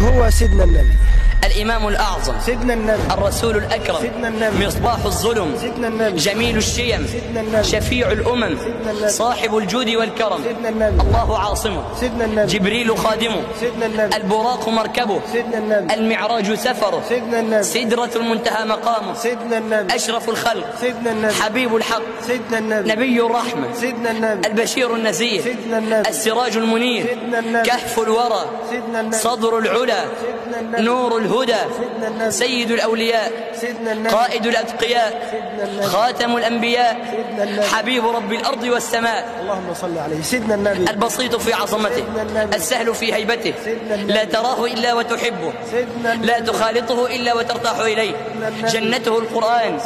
هو سيدنا النبي، الإمام الأعظم سيدنا النبي، الرسول الأكرم، سيدنا النبي، مصباح الظلم، سيدنا النبي، جميل الشيم، سيدنا النبي، شفيع الأمم، سيدنا النبي، صاحب الجود والكرم، سيدنا النبي، الله عاصمه، سيدنا النبي، جبريل خادمه، سيدنا النبي، البراق مركبه، سيدنا النبي، المعراج سفره، سيدنا النبي، سدرة المنتهى مقامه، سيدنا النبي، أشرف الخلق، سيدنا النبي، حبيب الحق، سيدنا النبي، نبي الرحمة، سيدنا النبي، البشير النذير، سيدنا النبي، السراج المنير، سيدنا النبي، كهف الورى، سيدنا النبي، صدر العلا، سيدنا النبي، نور الهدى، سيدنا النبي، سيد الأولياء، سيدنا النبي، قائد الأتقياء، سيدنا النبي، خاتم الأنبياء، سيدنا النبي، حبيب رب الأرض والسماء، اللهم صل عليه، سيدنا النبي، البسيط في عظمته، سيدنا النبي، السهل في هيبته، سيدنا النبي، لا تراه إلا وتحبه، سيدنا النبي، لا تخالطه إلا وترتاح إليه، جنته القرآن،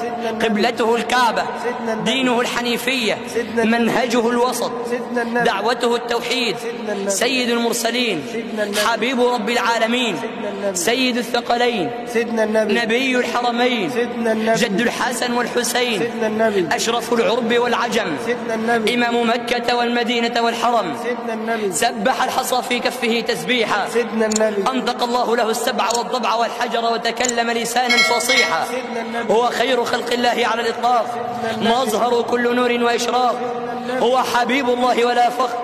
قبلته الكعبة، سيدنا النبي، دينه الحنيفية، سيدنا النبي، منهجه الوسط، سيدنا النبي، دعوته التوحيد، سيدنا النبي، سيد المرسلين، سيدنا النبي، حبيب رب العالمين، سيدنا النبي، سيد الثقلين، سيدنا النبي، نبي الحرمين، سيدنا النبي، جد الحسن والحسين، سيدنا النبي، أشرف العرب والعجم، سيدنا النبي، إمام مكة والمدينة والحرم، سيدنا النبي، سبح الحصى في كفه تسبيحا، سيدنا النبي، أنطق الله له السبع والضبع والحجر وتكلم لسانا فصيحا، سيدنا النبي، هو خير خلق الله على الإطلاق، مظهر كل نور وإشراق، هو حبيب الله ولا فخر،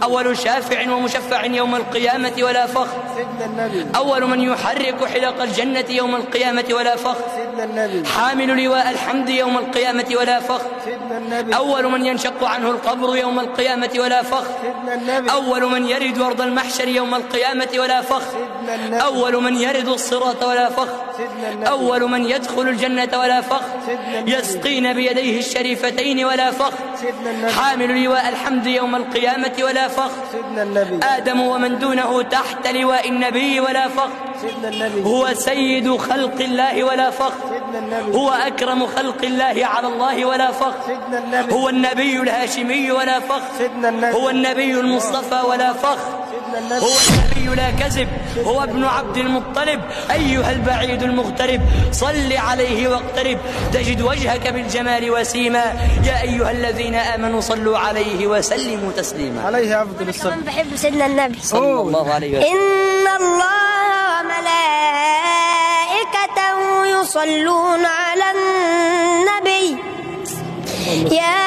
أول شافع ومشفع يوم القيامة ولا فخر، سيدنا النبي، أول من يحرك حلق الجنة يوم القيامة ولا فخر، سيدنا النبي، حامل لواء الحمد يوم القيامة ولا فخر، سيدنا النبي، أول من ينشق عنه القبر يوم القيامة ولا فخر، سيدنا النبي، أول من يرد أرض المحشر يوم القيامة ولا فخر، سيدنا النبي، أول من يرد الصراط ولا فخر، سيدنا النبي، أول من يدخل الجنة ولا فخر، سيدنا النبي، يسقين بيديه الشريفتين ولا فخر، سيدنا النبي، حامل لواء الحمد يوم القيامة ولا فخر، سيدنا النبي، آدم ومن دونه تحت لواء النبي ولا فخر، سيدنا النبي، هو سيد خلق الله ولا فخر، سيدنا النبي، هو أكرم خلق الله على الله ولا فخر، سيدنا النبي، هو النبي الهاشمي ولا فخر، سيدنا النبي، هو النبي المصطفى ولا فخر، سيدنا النبي، هو النبي لا كذب، هو ابن عبد المطلب، أيها البعيد المغترب صل عليه واقترب، تجد وجهك بالجمال وسيما، يا أيها الذين آمنوا صلوا عليه وسلموا تسليما. عليه أفضل الصلاة. كمان بحب سيدنا النبي صلى الله عليه وسلم. إن الله وملائكته يصلون على النبي يا